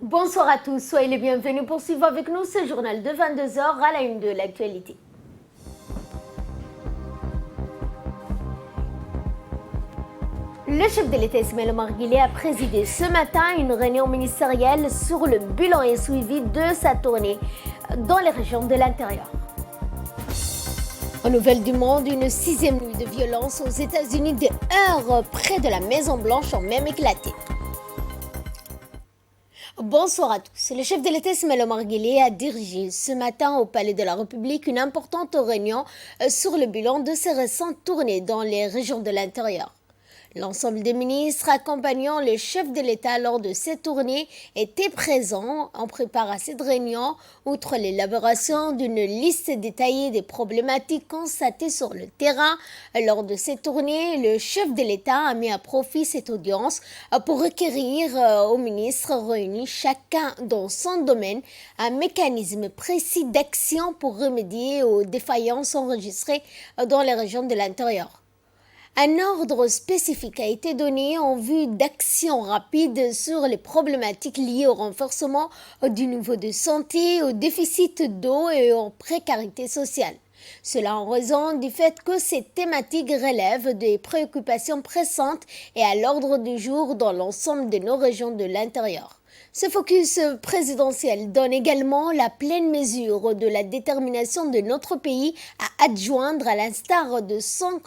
Bonsoir à tous, soyez les bienvenus pour suivre avec nous ce journal de 22 heures à la une de l'actualité. Le chef de l'État Ismaël Omar Guelleh a présidé ce matin une réunion ministérielle sur le bilan et suivi de sa tournée dans les régions de l'intérieur. En nouvelles du monde, une 6e nuit de violence aux États-Unis, des heurts près de la Maison-Blanche ont même éclaté. Bonsoir à tous. Le chef de l'État Ismaël Omar Guelleh a dirigé ce matin au Palais de la République une importante réunion sur le bilan de ses récentes tournées dans les régions de l'intérieur. L'ensemble des ministres accompagnant le chef de l'État lors de cette tournée étaient présents en préparant cette réunion, outre l'élaboration d'une liste détaillée des problématiques constatées sur le terrain. Lors de cette tournée, le chef de l'État a mis à profit cette audience pour requérir aux ministres réunis, chacun dans son domaine, un mécanisme précis d'action pour remédier aux défaillances enregistrées dans les régions de l'intérieur. Un ordre spécifique a été donné en vue d'actions rapides sur les problématiques liées au renforcement du niveau de santé, au déficit d'eau et aux précarités sociales. Cela en raison du fait que ces thématiques relèvent des préoccupations pressantes et à l'ordre du jour dans l'ensemble de nos régions de l'intérieur. Ce focus présidentiel donne également la pleine mesure de la détermination de notre pays à adjoindre, à l'instar de son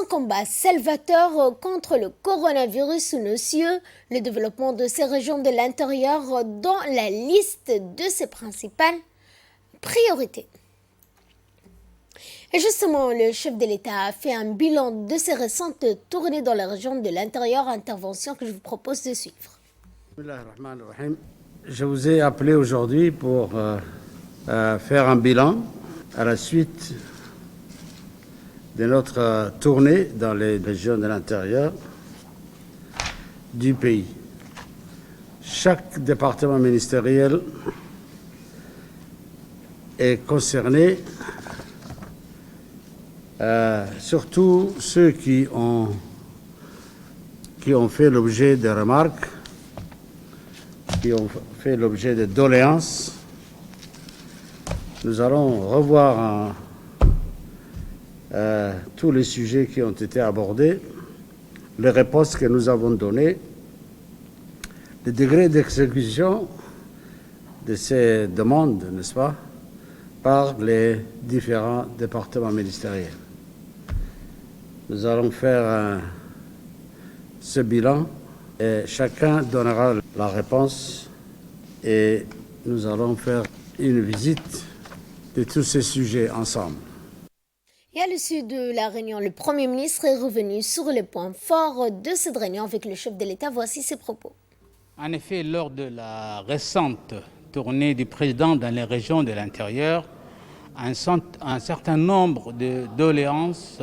combat salvateur contre le coronavirus sous nos cieux, le développement de ces régions de l'intérieur dans la liste de ses principales priorités. Et justement, le chef de l'État a fait un bilan de ses récentes tournées dans la région de l'intérieur, intervention que je vous propose de suivre. Je vous ai appelé aujourd'hui pour faire un bilan à la suite de notre tournée dans les régions de l'intérieur du pays. Chaque département ministériel est concerné, surtout ceux qui ont fait l'objet de remarques, qui ont fait l'objet de doléances. Nous allons revoir tous les sujets qui ont été abordés, les réponses que nous avons données, le degré d'exécution de ces demandes, n'est-ce pas, par les différents départements ministériels. Nous allons faire ce bilan et chacun donnera la réponse et nous allons faire une visite de tous ces sujets ensemble. Et à l'issue de la réunion, le Premier ministre est revenu sur les points forts de cette réunion avec le chef de l'État. Voici ses propos. En effet, lors de la récente tournée du président dans les régions de l'intérieur, un certain nombre de doléances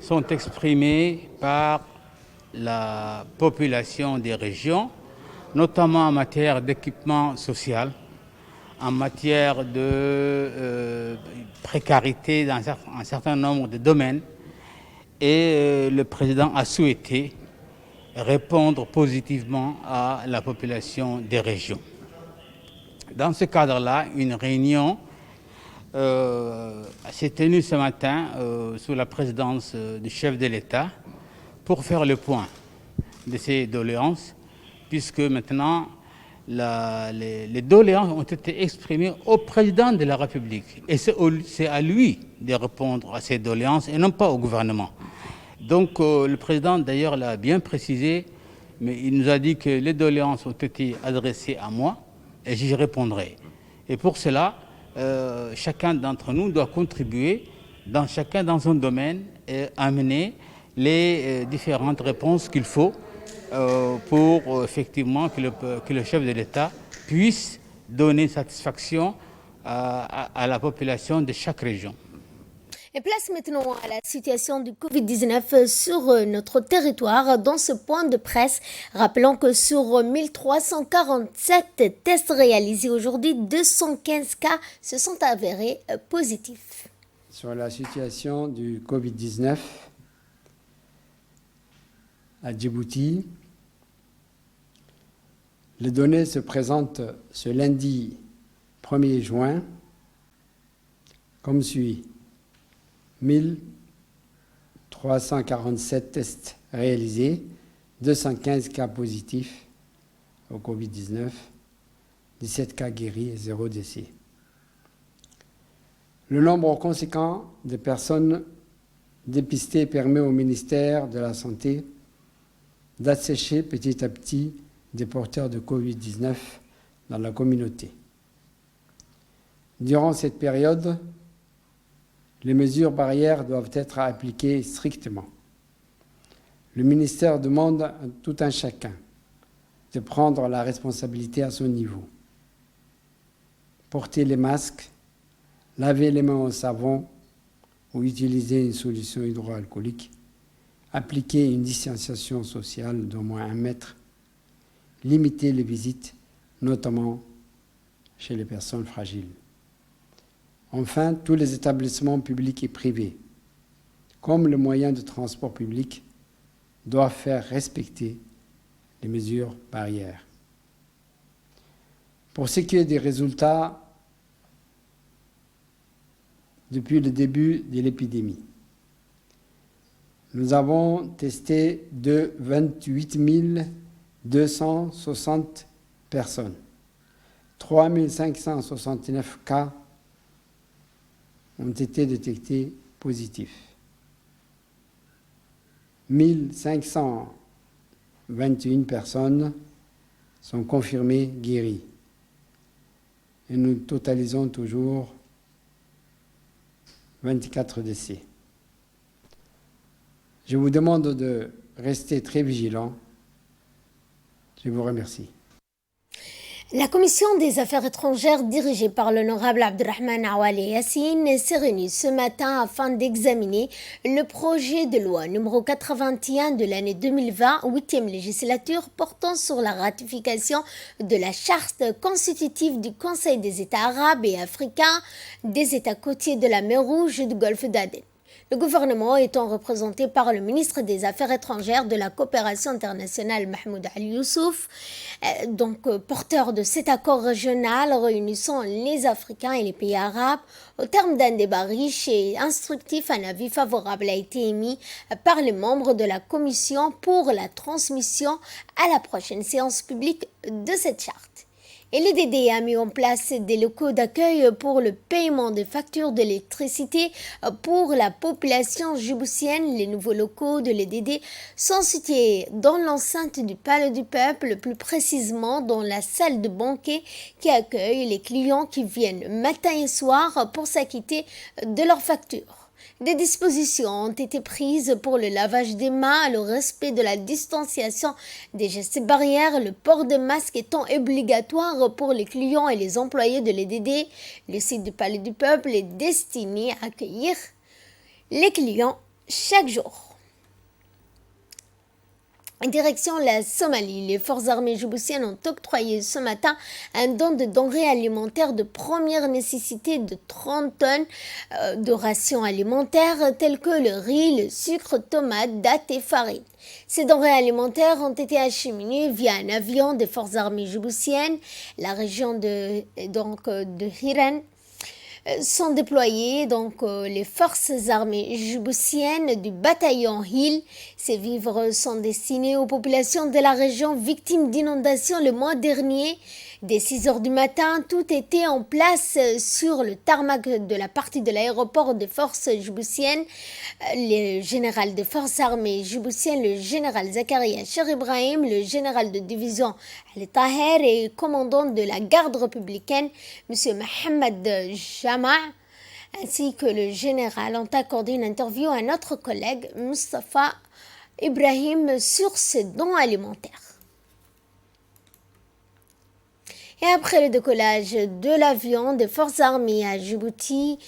sont exprimées par la population des régions, notamment en matière d'équipement social, en matière de précarité dans un certain nombre de domaines. Et le président a souhaité répondre positivement à la population des régions. Dans ce cadre-là, une réunion s'est tenue ce matin sous la présidence du chef de l'État pour faire le point de ces doléances, puisque maintenant les doléances ont été exprimées au président de la République. Et c'est à lui de répondre à ces doléances et non pas au gouvernement. Donc le président d'ailleurs l'a bien précisé, mais il nous a dit que les doléances ont été adressées à moi et j'y répondrai. Et pour cela, chacun d'entre nous doit contribuer, chacun dans son domaine, et amener les différentes réponses qu'il faut pour effectivement que le chef de l'État puisse donner satisfaction à la population de chaque région. Et place maintenant à la situation du Covid-19 sur notre territoire. Dans ce point de presse, rappelons que sur 1347 tests réalisés aujourd'hui, 215 cas se sont avérés positifs. Sur la situation du Covid-19 à Djibouti, Les données se présentent ce lundi 1er juin comme suit. 1347 tests réalisés, 215 cas positifs au Covid-19, 17 cas guéris et 0 décès. Le nombre conséquent de personnes dépistées permet au ministère de la Santé d'assécher petit à petit des porteurs de Covid-19 dans la communauté. Durant cette période, les mesures barrières doivent être appliquées strictement. Le ministère demande à tout un chacun de prendre la responsabilité à son niveau. Porter les masques, laver les mains au savon ou utiliser une solution hydroalcoolique, appliquer une distanciation sociale d'au moins 1 mètre, limiter les visites, notamment chez les personnes fragiles. Enfin, tous les établissements publics et privés, comme les moyens de transport public, doivent faire respecter les mesures barrières. Pour ce qui est des résultats depuis le début de l'épidémie, nous avons testé de 28 260 personnes. 3 569 cas ont été détectés positifs. 1521 personnes sont confirmées guéries. Et nous totalisons toujours 24 décès. Je vous demande de rester très vigilants. Je vous remercie. La commission des affaires étrangères dirigée par l'honorable Abdelrahman Awali Yassine s'est réunie ce matin afin d'examiner le projet de loi numéro 81 de l'année 2020, 8e législature, portant sur la ratification de la charte constitutive du Conseil des États arabes et africains des États côtiers de la mer Rouge et du Golfe d'Aden. Le gouvernement étant représenté par le ministre des Affaires étrangères de la coopération internationale Mahmoud Ali Youssouf, porteur de cet accord régional réunissant les Africains et les pays arabes, au terme d'un débat riche et instructif, un avis favorable a été émis par les membres de la commission pour la transmission à la prochaine séance publique de cette charte. Et l'EDD a mis en place des locaux d'accueil pour le paiement des factures d'électricité pour la population djiboutienne. Les nouveaux locaux de l'EDD sont situés dans l'enceinte du Palais du Peuple, plus précisément dans la salle de banquet qui accueille les clients qui viennent matin et soir pour s'acquitter de leurs factures. Des dispositions ont été prises pour le lavage des mains, le respect de la distanciation des gestes barrières, le port de masques étant obligatoire pour les clients et les employés de l'EDD. Le site du Palais du Peuple est destiné à accueillir les clients chaque jour. Direction la Somalie, les forces armées djiboutiennes ont octroyé ce matin un don de denrées alimentaires de première nécessité de 30 tonnes de rations alimentaires telles que le riz, le sucre, tomates, dattes et farine. Ces denrées alimentaires ont été acheminées via un avion des forces armées djiboutiennes. La région de Hiran sont déployées les forces armées djiboutiennes du bataillon Hill. Ces vivres sont destinés aux populations de la région victimes d'inondations le mois dernier. Dès 6 heures du matin, tout était en place sur le tarmac de la partie de l'aéroport des forces djiboutiennes. Le général des forces armées djiboutiennes, le général Zakaria Cher Ibrahim, le général de division Ali Taher et commandant de la garde républicaine, M. Mohamed Jama, ainsi que le général ont accordé une interview à notre collègue Mustafa Ibrahim sur ces dons alimentaires. Et après le décollage de l'avion des forces armées à Djibouti,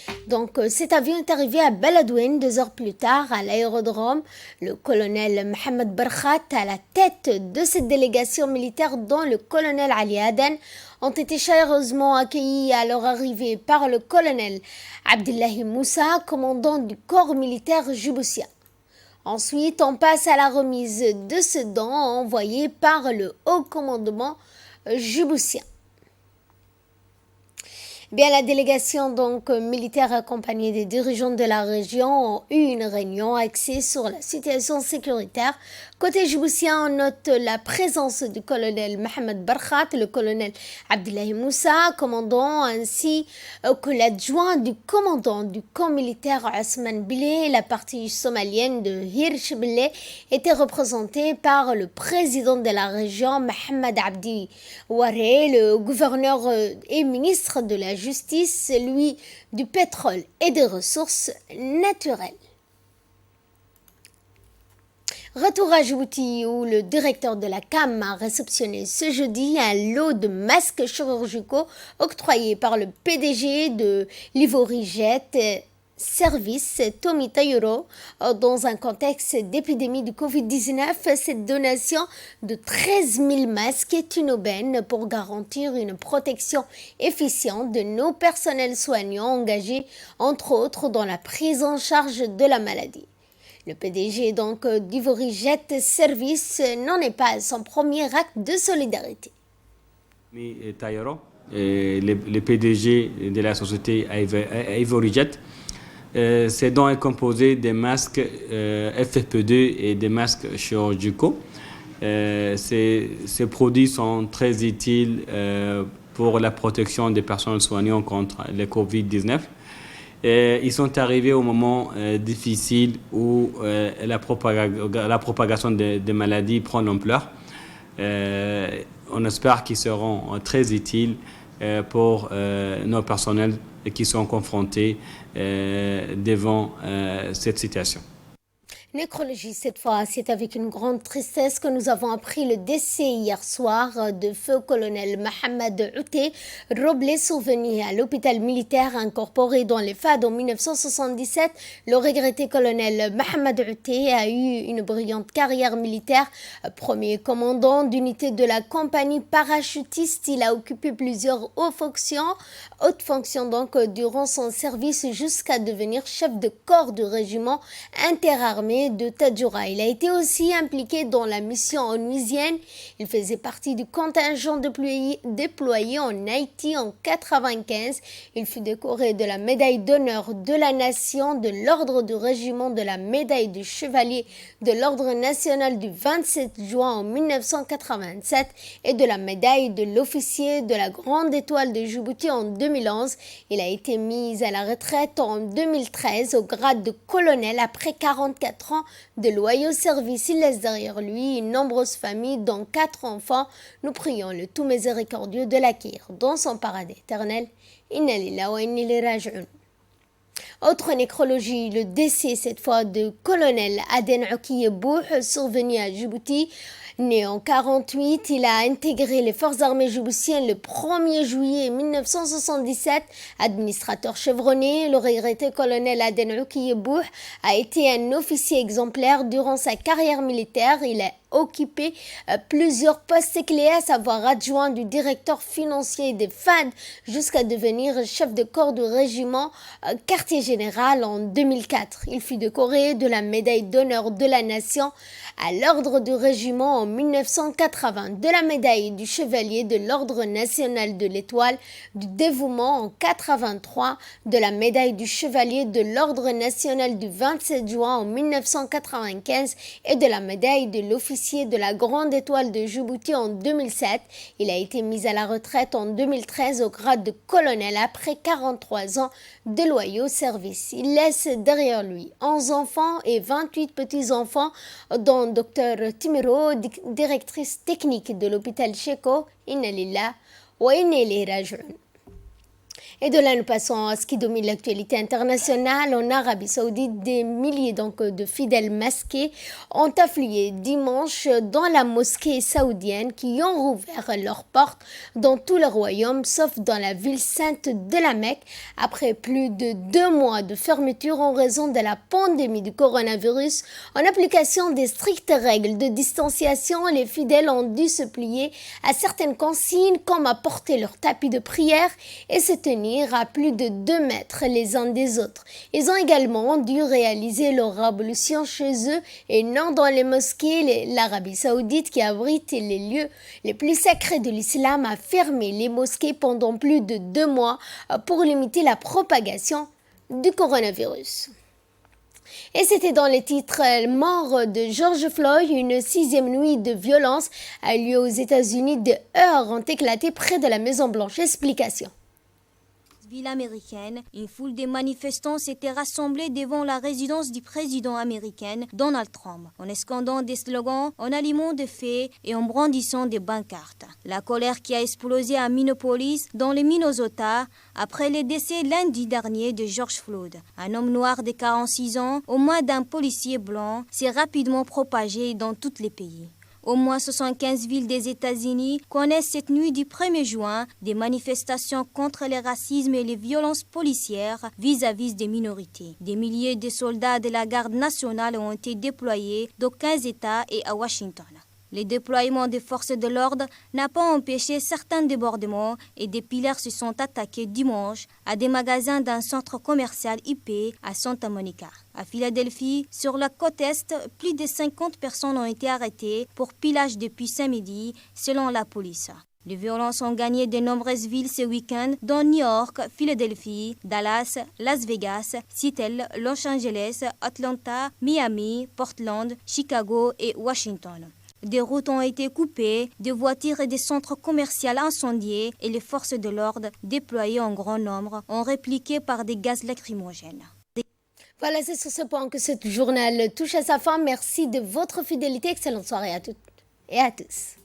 cet avion est arrivé à Beledweyne 2 heures plus tard à l'aérodrome. Le colonel Mohamed Barkhat, à la tête de cette délégation militaire dont le colonel Ali Aden, ont été chaleureusement accueillis à leur arrivée par le colonel Abdullahi Moussa, commandant du corps militaire djiboutien. Ensuite, on passe à la remise de ce don envoyé par le haut commandement djiboutiens. Bien, la délégation militaire accompagnée des dirigeants de la région ont eu une réunion axée sur la situation sécuritaire. Côté djiboutien, on note la présence du colonel Mohamed Barkhat, le colonel Abdullahi Moussa, commandant, ainsi que l'adjoint du commandant du camp militaire Osman Bile. La partie somalienne de Hirsch Bile était représentée par le président de la région, Mohamed Abdi Waré, le gouverneur et ministre de la Justice, celui du pétrole et des ressources naturelles. Retour à Djibouti où le directeur de la CAM a réceptionné ce jeudi un lot de masques chirurgicaux octroyés par le PDG de l'Ivorijet Service, Tommy Tayoro, dans un contexte d'épidémie du Covid-19. Cette donation de 13 000 masques est une aubaine pour garantir une protection efficiente de nos personnels soignants engagés, entre autres, dans la prise en charge de la maladie. Le PDG d'Ivorijet Service n'en est pas à son premier acte de solidarité. Tayoro, le PDG de la société Ivorijet, ces dons est composé des masques FFP2 et des masques chirurgicaux. Ces produits sont très utiles pour la protection des personnes soignant contre le Covid-19. Ils sont arrivés au moment difficile où la propagation des maladies prend l'ampleur. On espère qu'ils seront très utiles pour nos personnels qui sont confrontés devant cette situation. Nécrologie, cette fois, c'est avec une grande tristesse que nous avons appris le décès hier soir de feu colonel Mohamed Outé, Roblé, survenu à l'hôpital militaire incorporé dans les FAD en 1977. Le regretté colonel Mohamed Outé a eu une brillante carrière militaire. Premier commandant d'unité de la compagnie parachutiste, il a occupé plusieurs hautes fonctions durant son service jusqu'à devenir chef de corps du régiment interarmé de Tadjoura. Il a été aussi impliqué dans la mission onusienne. Il faisait partie du contingent déployé en Haïti en 1995. Il fut décoré de la médaille d'honneur de la nation, de l'ordre du régiment, de la médaille du chevalier de l'ordre national du 27 juin en 1987 et de la médaille de l'officier de la grande étoile de Djibouti en 2011. Il a été mis à la retraite en 2013 au grade de colonel après 44 ans de loyaux services. Il laisse derrière lui une nombreuse famille dont 4 enfants. Nous prions le tout miséricordieux de l'accueillir dans son paradis éternel. Inna lillahi wa inna ilayhi raji'un. Autre nécrologie, le décès cette fois de colonel Aden Oukiye Bouh, survenu à Djibouti. Né en 1948, il a intégré les forces armées djiboutiennes le 1er juillet 1977. Administrateur chevronné, le regretté colonel Aden Oukiye Bouh a été un officier exemplaire durant sa carrière militaire. Il a occupé plusieurs postes clés, à savoir adjoint du directeur financier des FAD jusqu'à devenir chef de corps du régiment quartier général en 2004. Il fut décoré de la médaille d'honneur de la nation à l'ordre du régiment en 1980, de la médaille du chevalier de l'ordre national de l'étoile du dévouement en 1983, de la médaille du chevalier de l'ordre national du 27 juin en 1995 et de la médaille de l'officier de la grande étoile de Djibouti en 2007. Il a été mis à la retraite en 2013 au grade de colonel après 43 ans de loyaux services. Il laisse derrière lui 11 enfants et 28 petits-enfants, dont Dr Timiro, directrice technique de l'hôpital Cheko. Inna lillahi wa inna ilayhi raji'un. Et de là, nous passons à ce qui domine l'actualité internationale. En Arabie Saoudite, des milliers de fidèles masqués ont afflué dimanche dans la mosquée saoudienne qui ont rouvert leurs portes dans tout le royaume, sauf dans la ville sainte de la Mecque. Après plus de 2 mois de fermeture en raison de la pandémie du coronavirus, en application des strictes règles de distanciation, les fidèles ont dû se plier à certaines consignes comme apporter leur tapis de prière et se tenir tenir à plus de 2 mètres les uns des autres. Ils ont également dû réaliser leur ablution chez eux et non dans les mosquées. L'Arabie Saoudite, qui abrite les lieux les plus sacrés de l'islam, a fermé les mosquées pendant plus de 2 mois pour limiter la propagation du coronavirus. Et c'était dans les titres mort de George Floyd, une 6e nuit de violence a lieu aux États-Unis. Des heurts ont éclaté près de la Maison-Blanche. Explication. Ville américaine, une foule de manifestants s'était rassemblée devant la résidence du président américain Donald Trump, en scandant des slogans, en allumant des feux et en brandissant des pancartes. La colère qui a explosé à Minneapolis, dans le Minnesota, après le décès lundi dernier de George Floyd, un homme noir de 46 ans, aux mains d'un policier blanc, s'est rapidement propagée dans tous les pays. Au moins 75 villes des États-Unis connaissent cette nuit du 1er juin des manifestations contre le racisme et les violences policières vis-à-vis des minorités. Des milliers de soldats de la garde nationale ont été déployés dans 15 États et à Washington. Le déploiement des forces de l'ordre n'a pas empêché certains débordements et des pilleurs se sont attaqués dimanche à des magasins d'un centre commercial IP à Santa Monica. À Philadelphie, sur la côte Est, plus de 50 personnes ont été arrêtées pour pillage depuis samedi, selon la police. Les violences ont gagné de nombreuses villes ce week-end, dont New York, Philadelphie, Dallas, Las Vegas, Seattle, Los Angeles, Atlanta, Miami, Portland, Chicago et Washington. Des routes ont été coupées, des voitures et des centres commerciaux incendiés et les forces de l'ordre, déployées en grand nombre, ont répliqué par des gaz lacrymogènes. Voilà, c'est sur ce point que ce journal touche à sa fin. Merci de votre fidélité. Excellente soirée à toutes et à tous.